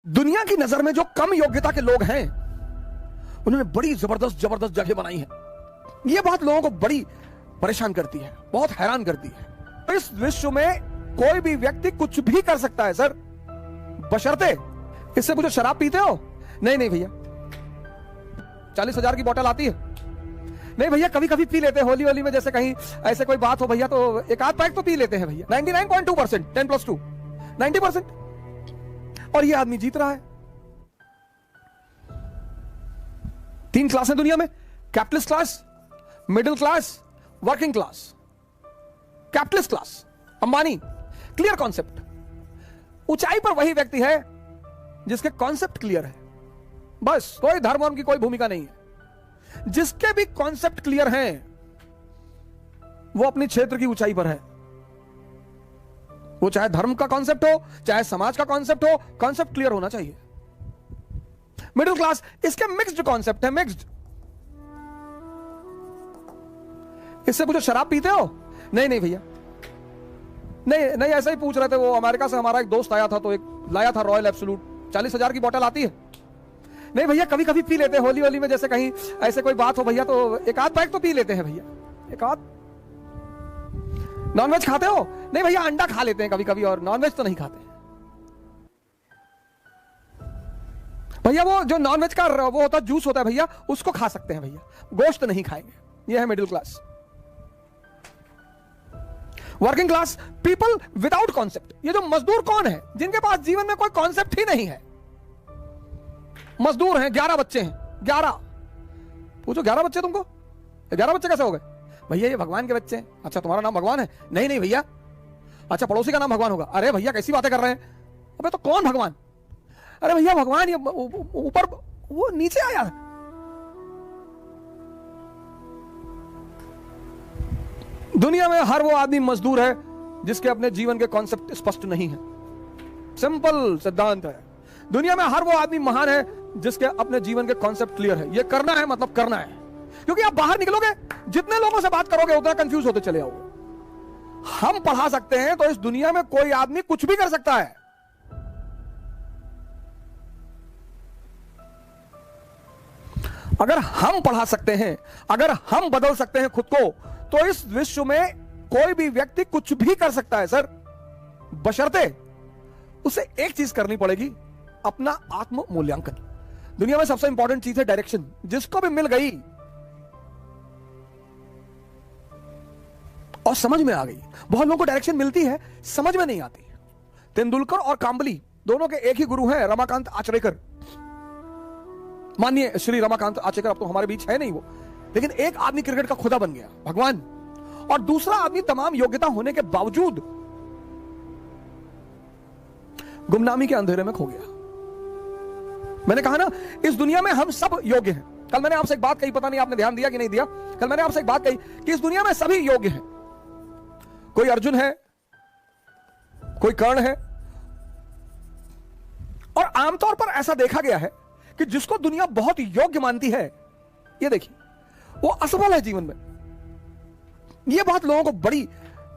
दुनिया की नजर में जो कम योग्यता के लोग हैं उन्होंने बड़ी जबरदस्त जबरदस्त जगह बनाई है। यह बात लोगों को बड़ी परेशान करती है, बहुत हैरान करती है। इस विश्व में कोई भी व्यक्ति कुछ भी कर सकता है सर, बशर्ते इससे पूछो शराब पीते हो? नहीं नहीं भैया। 40,000 की बोतल आती है? नहीं भैया, कभी कभी पी लेते हैं होली होली में, जैसे कहीं ऐसे कोई बात हो भैया तो एक आध पैक तो पी लेते हैं भैया। 99.2%, 10+2 90%। और ये आदमी जीत रहा है। 3 क्लास है दुनिया में, capitalist class, middle class, working class. Capitalist class Ambani, clear concept. ऊंचाई पर वही व्यक्ति है जिसके कॉन्सेप्ट क्लियर है, बस कोई धर्म की कोई भूमिका नहीं है। जिसके भी कॉन्सेप्ट क्लियर हैं वो अपनी क्षेत्र की ऊंचाई पर है। वो चाहे धर्म का कॉन्सेप्ट हो, चाहे समाज का कॉन्सेप्ट हो, कॉन्सेप्ट क्लियर होना चाहिए। मिडिल क्लास, इसके मिक्स्ड कॉन्सेप्ट है, मिक्स्ड। इससे पूछो शराब पीते हो? नहीं नहीं भैया। नहीं नहीं, ऐसा ही पूछ रहे थे। वो अमेरिका से हमारा एक दोस्त आया था तो एक लाया था रॉयल एब्सोल्यूट। 40,000 की बोतल आती है? नहीं भैया, कभी कभी पी लेते हैं होली होली में, जैसे कहीं ऐसे कोई बात हो भैया तो एक आध पैक तो पी लेते हैं भैया, एक आध। नॉनवेज खाते हो? नहीं भैया, अंडा खा लेते हैं कभी कभी, और नॉनवेज तो नहीं खाते भैया। वो जो नॉनवेज का वो होता है, जूस होता है भैया, उसको खा सकते हैं भैया, गोश्त नहीं खाएंगे। ये है middle class. Working class, people without concept. ये जो मजदूर कौन है जिनके पास जीवन में कोई कॉन्सेप्ट ही नहीं है? मजदूर हैं, 11 बच्चे हैं, 11। पूछो 11 बच्चे तुमको? 11 बच्चे कैसे हो गए? भैया ये भगवान के बच्चे हैं। अच्छा, तुम्हारा नाम भगवान है? नहीं नहीं भैया। अच्छा, पड़ोसी का नाम भगवान होगा? अरे भैया कैसी बातें कर रहे हैं? अबे तो कौन भगवान? अरे भैया भगवान ये ऊपर, वो नीचे आया है। दुनिया में हर वो आदमी मजदूर है जिसके अपने जीवन के कॉन्सेप्ट स्पष्ट नहीं है। सिंपल सिद्धांत है। दुनिया में हर वो आदमी महान है जिसके अपने जीवन के कॉन्सेप्ट क्लियर है। ये करना है मतलब करना है। क्योंकि आप बाहर निकलोगे, जितने लोगों से बात करोगे उतना कंफ्यूज होते चले आओगे। हम पढ़ा सकते हैं तो इस दुनिया में कोई आदमी कुछ भी कर सकता है। अगर हम पढ़ा सकते हैं, अगर हम बदल सकते हैं खुद को, तो इस विश्व में कोई भी व्यक्ति कुछ भी कर सकता है सर, बशर्ते उसे एक चीज करनी पड़ेगी, अपना आत्म मूल्यांकन। दुनिया में सबसे इंपॉर्टेंट चीज है डायरेक्शन। जिसको भी मिल गई और समझ में आ गई। बहुत लोगों को डायरेक्शन मिलती है, समझ में नहीं आती। तेंदुलकर और कांबली दोनों के एक ही गुरु हैं, रमाकांत आचरेकर। माननीय श्री रमाकांत आचरेकर अब तो हमारे बीच है नहीं वो, लेकिन एक आदमी क्रिकेट का खुदा बन गया, भगवान, और दूसरा आदमी तमाम योग्यता होने के बावजूद गुमनामी के अंधेरे में खो गया। मैंने कहा ना, इस दुनिया में हम सब योग्य हैं। कल मैंने आपसे एक बात कही, पता नहीं आपने ध्यान दिया कि नहीं दिया। कल मैंने आपसे एक बात कही कि इस दुनिया में सभी योग्य हैं। कोई अर्जुन है, कोई कर्ण है, और आमतौर पर ऐसा देखा गया है कि जिसको दुनिया बहुत योग्य मानती है, ये देखिए, वो असफल है जीवन में। यह बात लोगों को बड़ी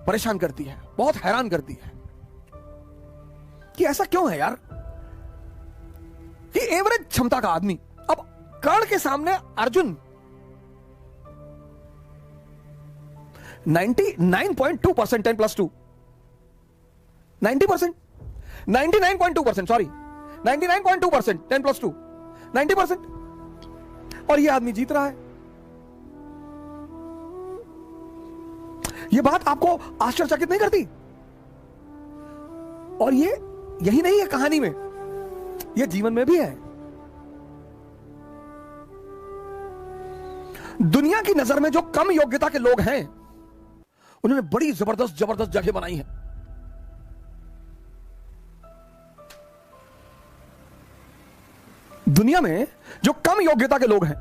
परेशान करती है, बहुत हैरान करती है कि ऐसा क्यों है यार, कि एवरेज क्षमता का आदमी, अब कर्ण के सामने अर्जुन 99.2%, 10+2 90%, 99.2%, सॉरी 99.2%, 10+2 90%। और यह आदमी जीत रहा है। यह बात आपको आश्चर्यचकित नहीं करती? और ये यही नहीं है कहानी में, यह जीवन में भी है। दुनिया की नजर में जो कम योग्यता के लोग हैं उन्होंने बड़ी जबरदस्त जबरदस्त जगह बनाई है। दुनिया में जो कम योग्यता के लोग हैं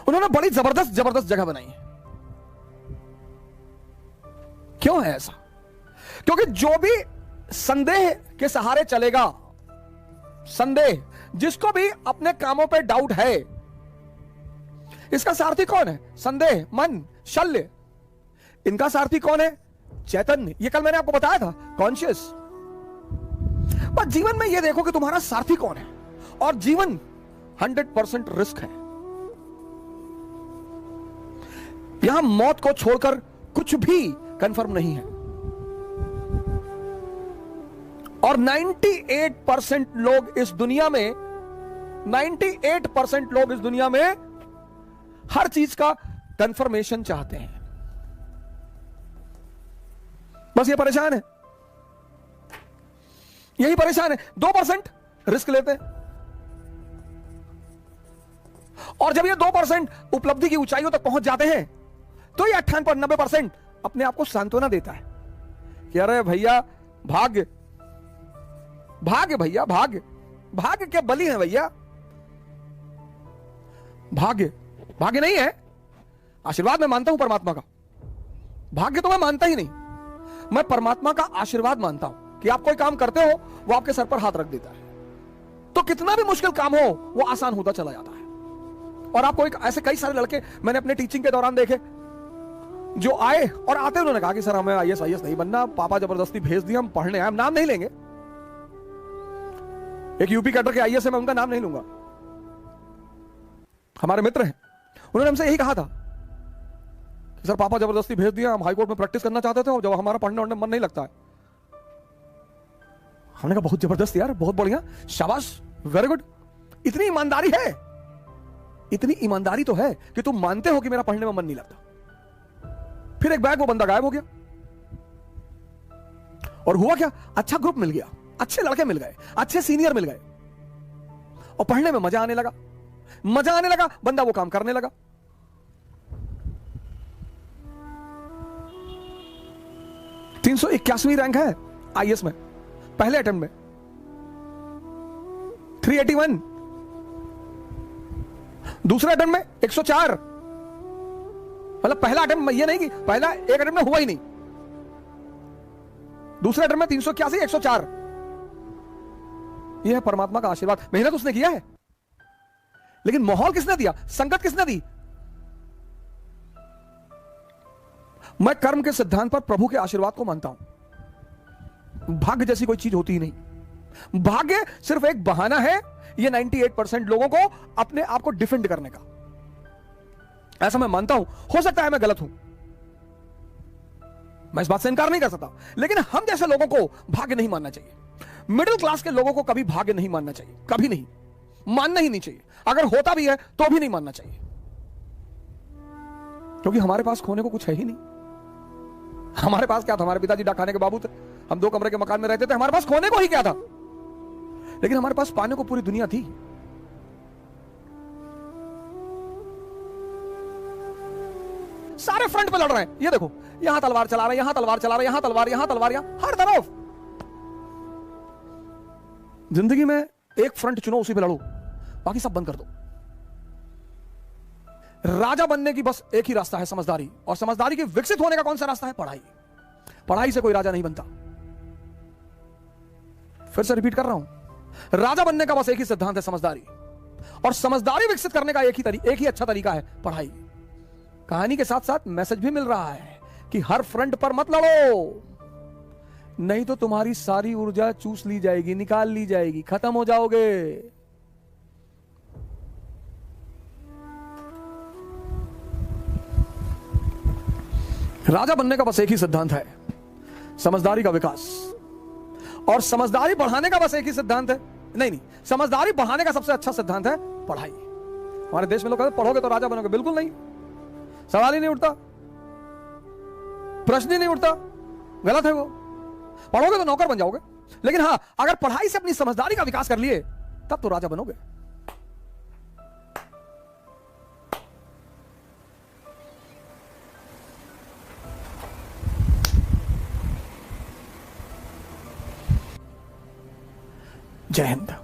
उन्होंने बड़ी जबरदस्त जबरदस्त जगह बनाई है। क्यों है ऐसा? क्योंकि जो भी संदेह के सहारे चलेगा, संदेह, जिसको भी अपने कामों पे डाउट है, इसका सारथी कौन है? संदेह, मन, शल्य। इनका सारथी कौन है? चैतन्य। ये कल मैंने आपको बताया था, कॉन्शियस। बस जीवन में यह देखो कि तुम्हारा सारथी कौन है, और जीवन 100% रिस्क है। यहां मौत को छोड़कर कुछ भी कंफर्म नहीं है, और 98% लोग इस दुनिया में 98% लोग इस दुनिया में हर चीज का कंफर्मेशन चाहते हैं, बस ये परेशान है, यही परेशान है। 2% रिस्क लेते हैं, और जब ये 2% उपलब्धि की ऊंचाइयों तक पहुंच जाते हैं तो ये 98-90% अपने आप को सांत्वना देता है कि अरे भैया भाग्य, भाग्य भैया, भाग्य, भाग्य के बलि है भैया, भाग्य, भाग्य नहीं है। आशीर्वाद मैं मानता हूं परमात्मा का, भाग्य तो मैं मानता ही नहीं, मैं परमात्मा का आशीर्वाद मानता हूं कि आप कोई काम करते हो वो आपके सर पर हाथ रख देता है, तो कितना भी मुश्किल काम हो वो आसान होता चला जाता है। और आपको एक ऐसे कई सारे लड़के मैंने अपने टीचिंग के दौरान देखे जो आए और आते उन्होंने कहा कि सर हमें आईएएस नहीं बनना, पापा जबरदस्ती भेज दिया, हम पढ़ने आए। हम नाम नहीं लेंगे, एक यूपी कैडर के आईएएस है, मैं उनका नाम नहीं लूंगा, हमारे मित्र हैं, उन्होंने हमसे यही कहा था कि सर पापा जबरदस्ती भेज दिया, हम हाईकोर्ट में प्रैक्टिस करना चाहते थे और जब हमारा पढ़ने वढ़ने मन नहीं लगता है। हमने कहा बहुत जबरदस्त यार, बहुत बढ़िया, शाबाश, वेरी गुड। इतनी ईमानदारी है, इतनी ईमानदारी तो है कि तुम मानते हो कि मेरा पढ़ने में मन नहीं लगता। फिर एक बैग वो बंदा गायब हो गया, और हुआ क्या, अच्छा ग्रुप मिल गया, अच्छे लड़के मिल गए, अच्छे सीनियर मिल गए, और पढ़ने में मजा आने लगा, मजा आने लगा, बंदा वो काम करने लगा। (381वीं रैंक है आईएएस में, पहले अटेम्प्ट में 381, दूसरे अटेम्प्ट में 104, मतलब पहला अटेम्प्ट में, ये नहीं कि पहला एक अटेम्प्ट में हुआ ही नहीं, दूसरे अटेम्प्ट में 381, 104। यह है परमात्मा का आशीर्वाद। मेहनत उसने किया है, लेकिन माहौल किसने दिया, संगत किसने दी? मैं कर्म के सिद्धांत पर प्रभु के आशीर्वाद को मानता हूं। भाग्य जैसी कोई चीज होती ही नहीं, भाग्य सिर्फ एक बहाना है ये 98% लोगों को अपने आप को डिफेंड करने का, ऐसा मैं मानता हूं। हो सकता है मैं गलत हूं, मैं इस बात से इनकार नहीं कर सकता, लेकिन हम जैसे लोगों को भाग्य नहीं मानना चाहिए। मिडिल क्लास के लोगों को कभी भाग्य नहीं मानना चाहिए, कभी नहीं, मानना ही नहीं चाहिए। अगर होता भी है तो भी नहीं मानना चाहिए, क्योंकि हमारे पास खोने को कुछ है ही नहीं। हमारे पास क्या था, हमारे पिताजी डाकखाने के बाबू थे, हम 2 कमरे के मकान में रहते थे, हमारे पास खोने को ही क्या था, लेकिन हमारे पास पाने को पूरी दुनिया थी। सारे फ्रंट पे लड़ रहे हैं, ये देखो, यहां तलवार चला रहे हैं, यहां तलवार चला रहे हैं, यहां तलवार, यहां तलवार, यहां हर तरफ। जिंदगी में एक फ्रंट चुनो, उसी पे लड़ो, बाकी सब बंद कर दो। राजा बनने की बस एक ही रास्ता है, समझदारी, और समझदारी के विकसित होने का कौन सा रास्ता है, पढ़ाई। पढ़ाई से कोई राजा नहीं बनता। फिर से रिपीट कर रहा हूं, राजा बनने का बस एक ही सिद्धांत है, समझदारी, और समझदारी विकसित करने का एक ही अच्छा तरीका है, पढ़ाई। कहानी के साथ साथ मैसेज भी मिल रहा है कि हर फ्रंट पर मत लड़ो, नहीं तो तुम्हारी सारी ऊर्जा चूस ली जाएगी, निकाल ली जाएगी, खत्म हो जाओगे। राजा बनने का बस एक ही सिद्धांत है, समझदारी का विकास, और समझदारी बढ़ाने का बस एक ही सिद्धांत है, नहीं, समझदारी बढ़ाने का सबसे अच्छा सिद्धांत है पढ़ाई। हमारे देश में लोग कहते हैं पढ़ोगे तो राजा बनोगे, बिल्कुल नहीं, सवाल ही नहीं उठता, प्रश्न ही नहीं उठता, गलत है वो। पढ़ोगे तो नौकर बन जाओगे, लेकिन हां, अगर पढ़ाई से अपनी समझदारी का विकास कर लिए तब तो राजा बनोगे। जय हिंद।